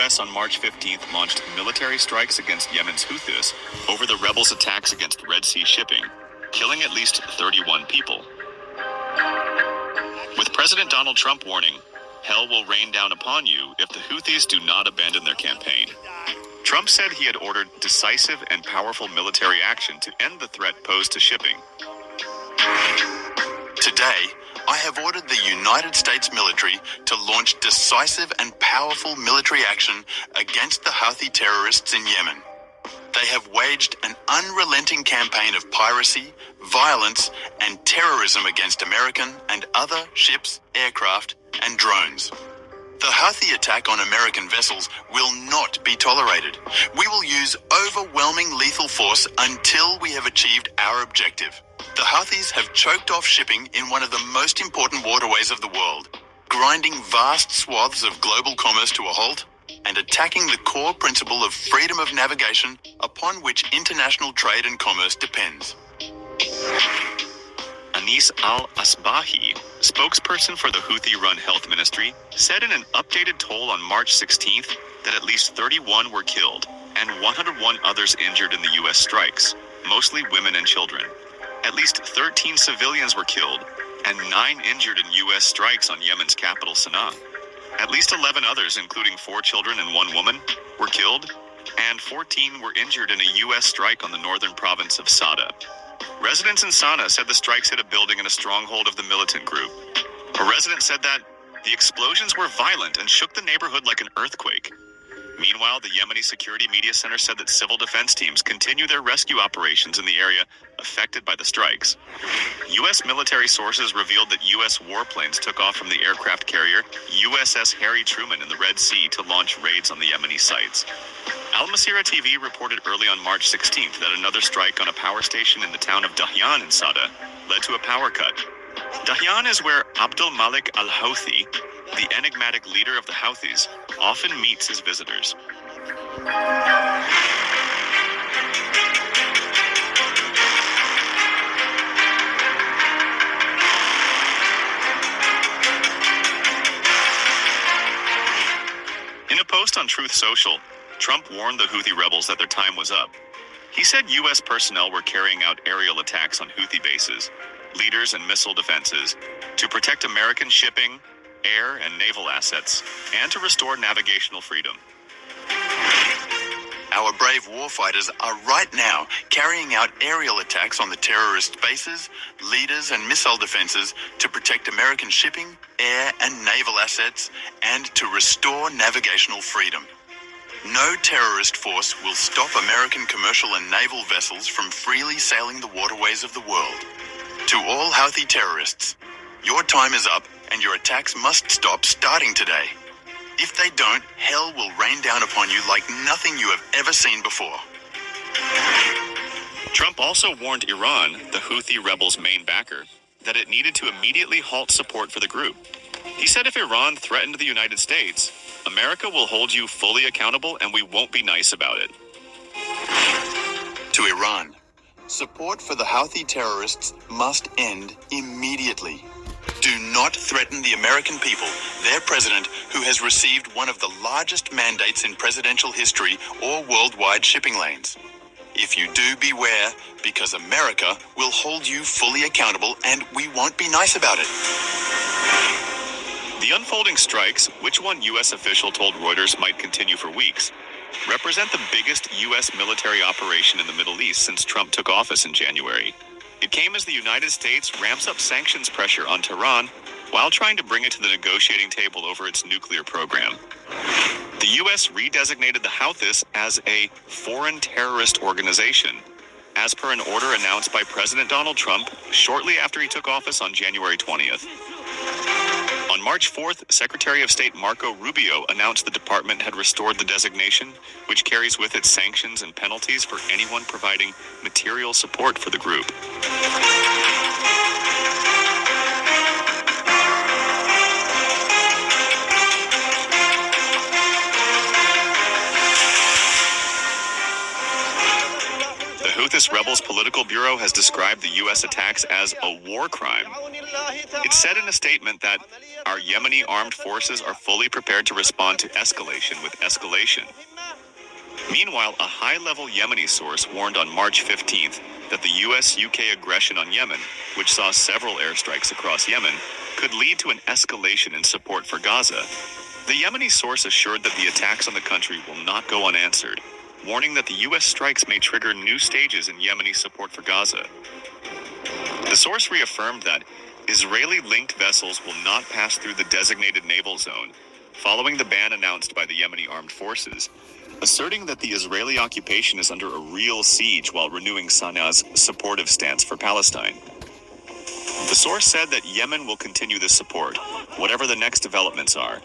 U.S. on March 15th launched military strikes against Yemen's Houthis over the rebels' attacks against Red Sea shipping, killing at least 31 people. With President Donald Trump warning, hell will rain down upon you if the Houthis do not abandon their campaign. Trump said he had ordered decisive and powerful military action to end the threat posed to shipping. Today, I have ordered the United States military to launch decisive and powerful military action against the Houthi terrorists in Yemen. They have waged an unrelenting campaign of piracy, violence, and terrorism against American and other ships, aircraft, and drones. The Houthi attack on American vessels will not be tolerated. We will use overwhelming lethal force until we have achieved our objective. The Houthis have choked off shipping in one of the most important waterways of the world, grinding vast swaths of global commerce to a halt and attacking the core principle of freedom of navigation upon which international trade and commerce depends. Anis al-Asbahi, spokesperson for the Houthi-run health ministry, said in an updated toll on March 16th that at least 31 were killed and 101 others injured in the U.S. strikes, mostly women and children. At least 13 civilians were killed and 9 injured in U.S. strikes on Yemen's capital, Sana'a. At least 11 others, including 4 children and 1 woman, were killed, and 14 were injured in a U.S. strike on the northern province of Sada. Residents in Sana'a said the strikes hit a building in a stronghold of the militant group. A resident said that the explosions were violent and shook the neighborhood like an earthquake. Meanwhile, the Yemeni Security Media Center said that civil defense teams continue their rescue operations in the area affected by the strikes. U.S. military sources revealed that U.S. warplanes took off from the aircraft carrier USS Harry Truman in the Red Sea to launch raids on the Yemeni sites. Al Masirah TV reported early on March 16th that another strike on a power station in the town of Dahyan in Sada led to a power cut. Dahyan is where Abdul Malik al-Houthi, the enigmatic leader of the Houthis, often meets his visitors. In a post on Truth Social, Trump warned the Houthi rebels that their time was up. He said U.S. personnel were carrying out aerial attacks on Houthi bases, leaders and missile defenses, to protect American shipping, air and naval assets, and to restore navigational freedom. Our brave warfighters are right now carrying out aerial attacks on the terrorist bases, leaders and missile defenses to protect American shipping, air and naval assets, and to restore navigational freedom. No terrorist force will stop American commercial and naval vessels from freely sailing the waterways of the world. To all Houthi terrorists, your time is up and your attacks must stop starting today. If they don't, hell will rain down upon you like nothing you have ever seen before. Trump also warned Iran, the Houthi rebels' main backer, that it needed to immediately halt support for the group. He said if Iran threatened the United States, America will hold you fully accountable and we won't be nice about it. To Iran, support for the Houthi terrorists must end immediately. Do not threaten the American people, their president, who has received one of the largest mandates in presidential history or worldwide shipping lanes. If you do, beware, because America will hold you fully accountable and we won't be nice about it. The unfolding strikes, which one U.S. official told Reuters might continue for weeks, represent the biggest U.S. military operation in the Middle East since Trump took office in January. It came as the United States ramps up sanctions pressure on Tehran while trying to bring it to the negotiating table over its nuclear program. The U.S. redesignated the Houthis as a foreign terrorist organization, as per an order announced by President Donald Trump shortly after he took office on January 20th. On March 4th, Secretary of State Marco Rubio announced the department had restored the designation, which carries with it sanctions and penalties for anyone providing material support for the group. The Houthis Rebels Political Bureau has described the U.S. attacks as a war crime. It said in a statement that our Yemeni armed forces are fully prepared to respond to escalation with escalation. Meanwhile, a high-level Yemeni source warned on March 15th that the US-UK aggression on Yemen, which saw several airstrikes across Yemen, could lead to an escalation in support for Gaza. The Yemeni source assured that the attacks on the country will not go unanswered, warning that the US strikes may trigger new stages in Yemeni support for Gaza. The source reaffirmed that Israeli-linked vessels will not pass through the designated naval zone, following the ban announced by the Yemeni armed forces, asserting that the Israeli occupation is under a real siege while renewing Sana's supportive stance for Palestine. The source said that Yemen will continue this support, whatever the next developments are,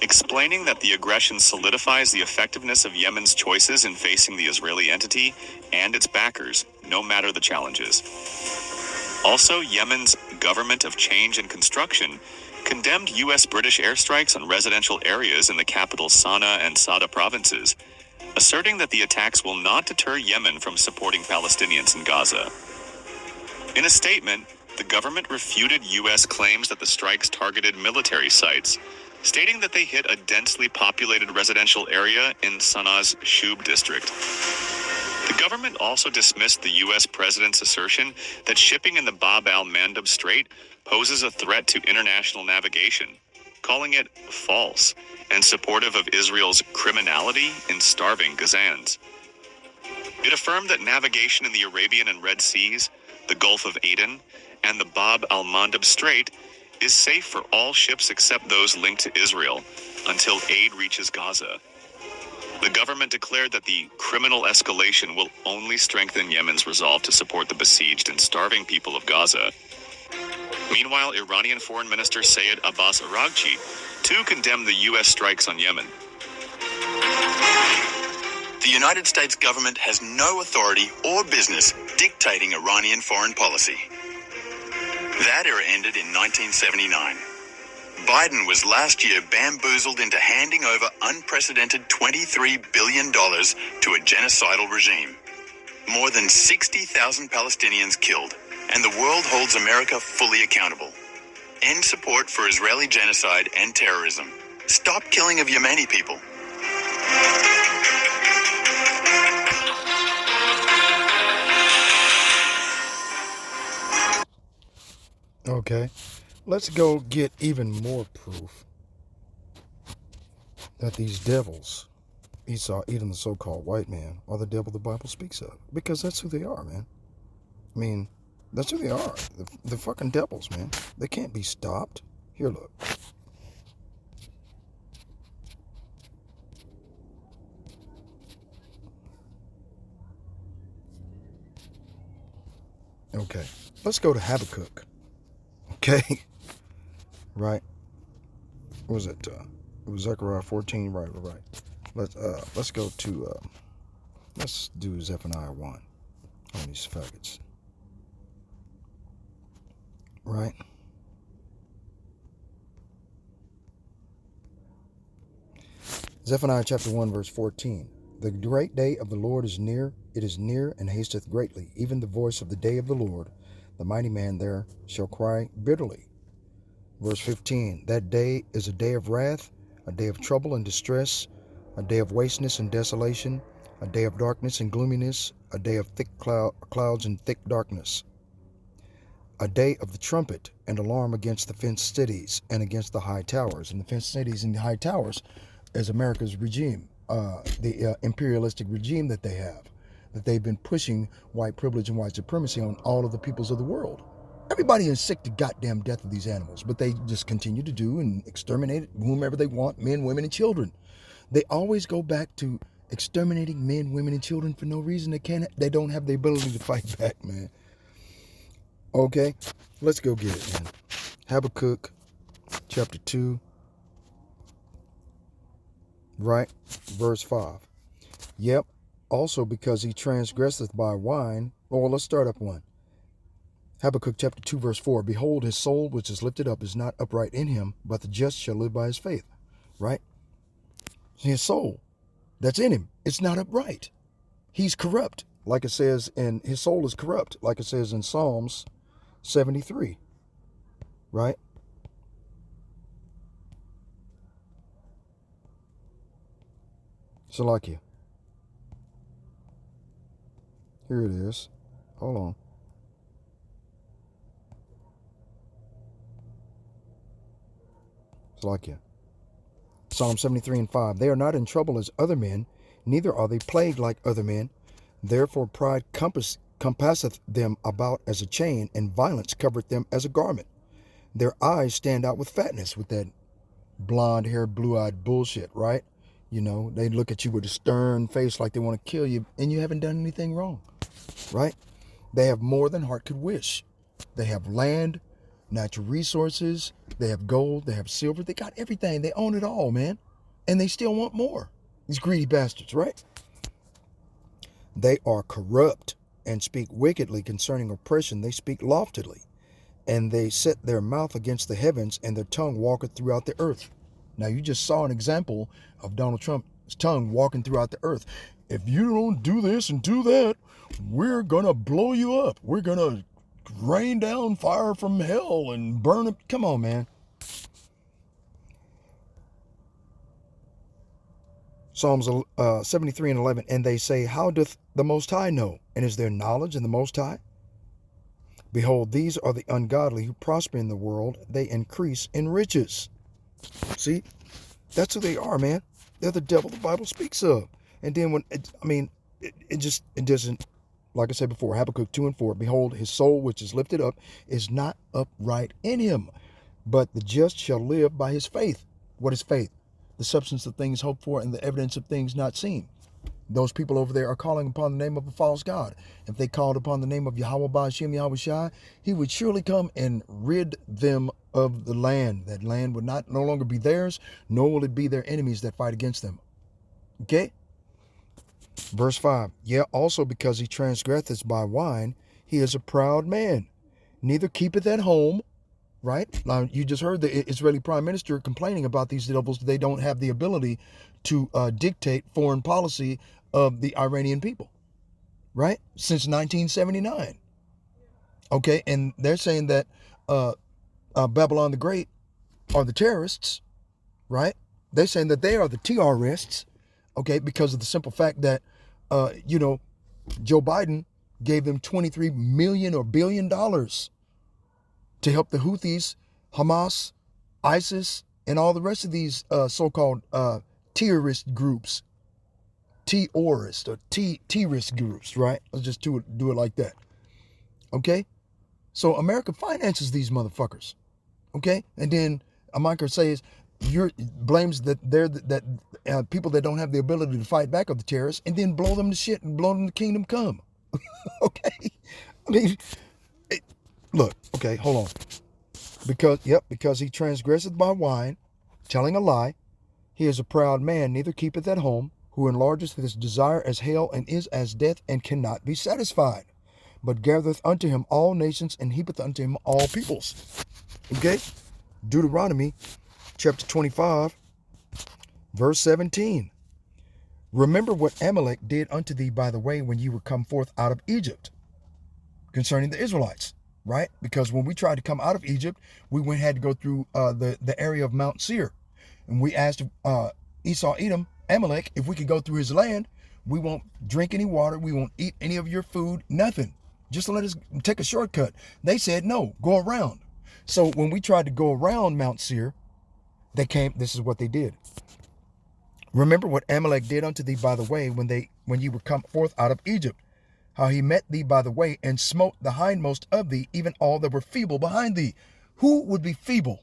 explaining that the aggression solidifies the effectiveness of Yemen's choices in facing the Israeli entity and its backers, no matter the challenges. Also, Yemen's Government of Change and Construction condemned U.S.-British airstrikes on residential areas in the capital Sana'a and Sada provinces, asserting that the attacks will not deter Yemen from supporting Palestinians in Gaza. In a statement, the government refuted U.S. claims that the strikes targeted military sites, stating that they hit a densely populated residential area in Sana'a's Shub district. The government also dismissed the U.S. president's assertion that shipping in the Bab al-Mandab Strait poses a threat to international navigation, calling it false and supportive of Israel's criminality in starving Gazans. It affirmed that navigation in the Arabian and Red Seas, the Gulf of Aden, and the Bab al-Mandab Strait is safe for all ships except those linked to Israel until aid reaches Gaza. The government declared that the criminal escalation will only strengthen Yemen's resolve to support the besieged and starving people of Gaza. Meanwhile, Iranian Foreign Minister Sayed Abbas Araghchi too condemned the U.S. strikes on Yemen. The United States government has no authority or business dictating Iranian foreign policy. That era ended in 1979. Biden was last year bamboozled into handing over unprecedented $23 billion to a genocidal regime. More than 60,000 Palestinians killed, and the world holds America fully accountable. End support for Israeli genocide and terrorism. Stop killing of Yemeni people. Okay, let's go get even more proof that these devils, Esau, Edom, the so-called white man, are the devil the Bible speaks of. Because that's who they are, man. I mean, that's who they are. The fucking devils, man. They can't be stopped. Here, look. Okay, let's go to Habakkuk. Okay, right? What was it? It was Zechariah 14, right? Let's go to let's do Zephaniah 1 on these faggots, right? Zephaniah chapter 1 verse 14. The great day of the Lord is near; it is near and hasteth greatly. Even the voice of the day of the Lord, the mighty man there shall cry bitterly. Verse 15, that day is a day of wrath, a day of trouble and distress, a day of wasteness and desolation, a day of darkness and gloominess, a day of thick clouds and thick darkness, a day of the trumpet and alarm against the fenced cities and against the high towers. And the fenced cities and the high towers is America's regime, the imperialistic regime that they have, that they've been pushing white privilege and white supremacy on all of the peoples of the world. Everybody is sick to goddamn death of these animals, but they just continue to do and exterminate whomever they want, men, women, and children. They always go back to exterminating men, women, and children for no reason. They don't have the ability to fight back, man. Okay, let's go get it, man. Habakkuk chapter 2, right, verse 5. Yep, also because he transgresseth by wine. Or let's start up one. Habakkuk chapter 2 verse 4. Behold, his soul which is lifted up is not upright in him, but the just shall live by his faith. Right? His soul that's in him, it's not upright. He's corrupt, like it says, and his soul is corrupt, like it says in Psalms 73. right? Salakia. Here it is. Hold on. Salakia. Psalm 73 and 5. They are not in trouble as other men, neither are they plagued like other men. Therefore pride compasseth them about as a chain, and violence covereth them as a garment. Their eyes stand out with fatness, with that blonde hair, blue-eyed bullshit, right? You know, they look at you with a stern face like they want to kill you, and you haven't done anything wrong, right? They have more than heart could wish. They have land, natural resources, they have gold, they have silver, they got everything. They own it all, man. And they still want more. These greedy bastards, right? They are corrupt and speak wickedly concerning oppression. They speak loftily, and they set their mouth against the heavens, and their tongue walketh throughout the earth. Now, you just saw an example of Donald Trump's tongue walking throughout the earth. If you don't do this and do that, we're going to blow you up. We're going to rain down fire from hell and burn it. Come on, man. Psalms 73 and 11. And they say, how doth the Most High know? And is there knowledge in the Most High? Behold, these are the ungodly who prosper in the world. They increase in riches. See, that's who they are, man. They're the devil the Bible speaks of. And then when, it doesn't, like I said before, Habakkuk 2 and 4, behold, his soul which is lifted up is not upright in him, but the just shall live by his faith. What is faith? The substance of things hoped for and the evidence of things not seen. Those people over there are calling upon the name of a false god. If they called upon the name of Yahweh Ba'ashem Yahweh Shai, he would surely come and rid them of the land. That land would no longer be theirs, nor will it be their enemies that fight against them. Okay? Verse 5. Yea, also because he transgresseth by wine, he is a proud man, neither keepeth at home. Right? Now, you just heard the Israeli prime minister complaining about these devils. They don't have the ability to dictate foreign policy of the Iranian people. Right? Since 1979. Okay? And they're saying that Babylon the Great are the terrorists. Right? They're saying that they are the terrorists. Okay? Because of the simple fact that, Joe Biden gave them $23 million or $1 billion to help the Houthis, Hamas, ISIS, and all the rest of these so-called terrorist groups. Terrorist or terrorist groups, right? Let's just do it like that. Okay? So America finances these motherfuckers. Okay? And then America says, blames that they're people that don't have the ability to fight back of the terrorists, and then blow them to shit and blow them to kingdom come. Okay? I mean, look, okay, hold on. Because he transgresseth by wine, telling a lie. He is a proud man, neither keepeth at home, who enlargeth his desire as hell, and is as death, and cannot be satisfied, but gathereth unto him all nations, and heapeth unto him all peoples. Okay? Deuteronomy chapter 25, verse 17. Remember what Amalek did unto thee by the way when you were come forth out of Egypt, concerning the Israelites. Right? Because when we tried to come out of Egypt, we had to go through the area of Mount Seir. And we asked Esau, Edom, Amalek, if we could go through his land. We won't drink any water. We won't eat any of your food. Nothing. Just let us take a shortcut. They said, no, go around. So when we tried to go around Mount Seir, this is what they did. Remember what Amalek did unto thee by the way when you were come forth out of Egypt, how he met thee by the way and smote the hindmost of thee, even all that were feeble behind thee. Who would be feeble?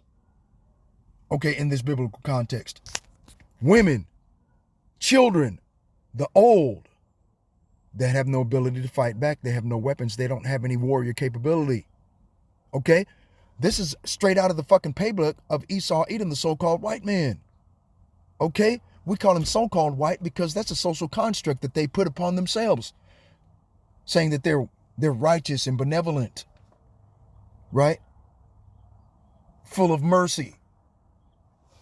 Okay, in this biblical context. Women, children, the old, that have no ability to fight back. They have no weapons. They don't have any warrior capability. Okay? This is straight out of the fucking playbook of Esau Edom, the so-called white man. Okay? We call him so-called white because that's a social construct that they put upon themselves, saying that they're righteous and benevolent, right? Full of mercy.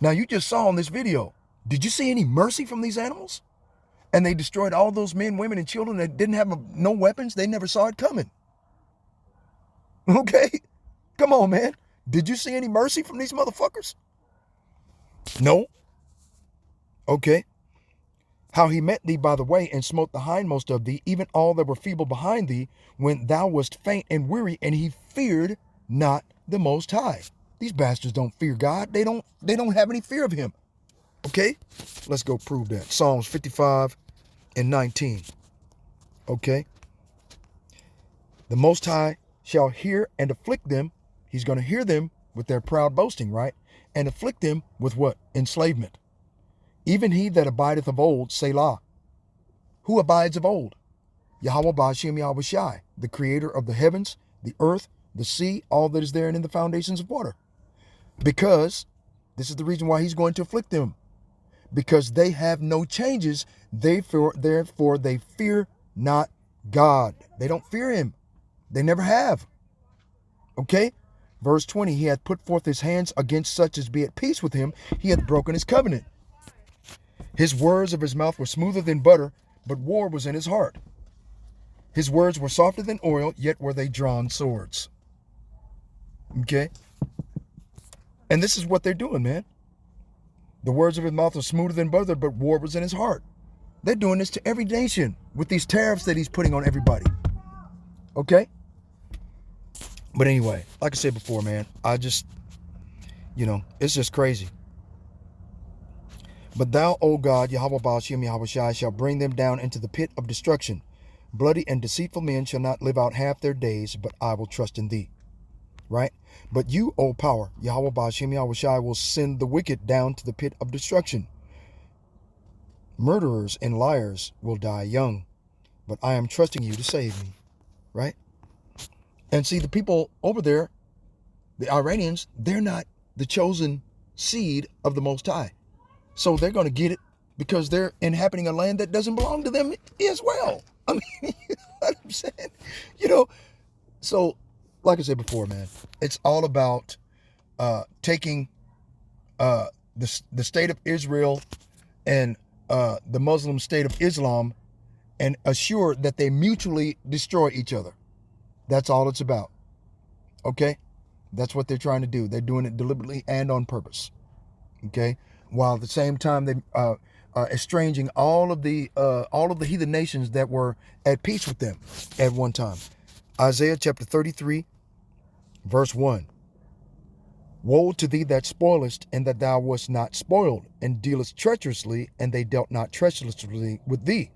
Now, you just saw in this video, did you see any mercy from these animals? And they destroyed all those men, women, and children that didn't have no weapons. They never saw it coming. Okay? Come on, man. Did you see any mercy from these motherfuckers? No. Okay. How he met thee by the way and smote the hindmost of thee, even all that were feeble behind thee, when thou wast faint and weary, and he feared not the Most High. These bastards don't fear God. They don't have any fear of him. Okay? Let's go prove that. Psalms 55 and 19. Okay? The Most High shall hear and afflict them. He's going to hear them with their proud boasting, right? And afflict them with what? Enslavement. Even he that abideth of old, Selah. Who abides of old? Yahweh Ba'ashem Yahweh Shai, the creator of the heavens, the earth, the sea, all that is therein in the foundations of water. Because, this is the reason why he's going to afflict them. Because they have no changes, therefore they fear not God. They don't fear him. They never have. Okay? Verse 20, he hath put forth his hands against such as be at peace with him. He hath broken his covenant. His words of his mouth were smoother than butter, but war was in his heart. His words were softer than oil, yet were they drawn swords. Okay? And this is what they're doing, man. The words of his mouth were smoother than butter, but war was in his heart. They're doing this to every nation with these tariffs that he's putting on everybody. Okay? But anyway, like I said before, man, I just, it's just crazy. But thou, O God, Yahweh Ba'ashem Yahweh Shai, shall bring them down into the pit of destruction. Bloody and deceitful men shall not live out half their days, but I will trust in thee. Right? But you, O power, Yahweh Ba'ashem Yahweh Shai, will send the wicked down to the pit of destruction. Murderers and liars will die young, but I am trusting you to save me. Right? And see, the people over there, the Iranians, they're not the chosen seed of the Most High. So they're going to get it because they're inhabiting a land that doesn't belong to them as well. I mean, you know what I'm saying? So like I said before, man, it's all about taking the state of Israel and the Muslim state of Islam and assure that they mutually destroy each other. That's all it's about. Okay? That's what they're trying to do. They're doing it deliberately and on purpose. Okay? While at the same time they estranging all of the heathen nations that were at peace with them at one time. Isaiah chapter 33, verse 1. Woe to thee that spoilest, and that thou wast not spoiled, and dealest treacherously, and they dealt not treacherously with thee.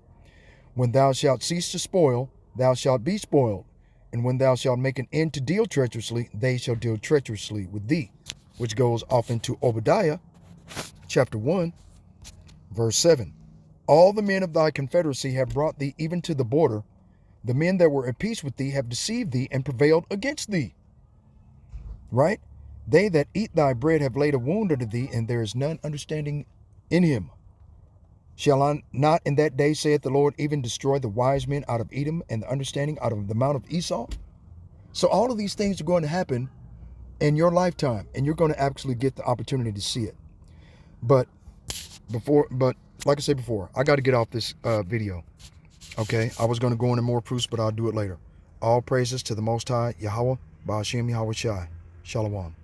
When thou shalt cease to spoil, thou shalt be spoiled. And when thou shalt make an end to deal treacherously, they shall deal treacherously with thee. Which goes off into Obadiah, chapter 1, verse 7. All the men of thy confederacy have brought thee even to the border. The men that were at peace with thee have deceived thee and prevailed against thee. Right? They that eat thy bread have laid a wound unto thee, and there is none understanding in him. Shall I not in that day, saith the Lord, even destroy the wise men out of Edom and the understanding out of the mount of Esau? So all of these things are going to happen in your lifetime, and you're going to actually get the opportunity to see it. But like I said before, I got to get off this video. Okay, I was going to go into more proofs, but I'll do it later. All praises to the Most High, Yahweh Ba'ashem Yahweh Shai. Shalom.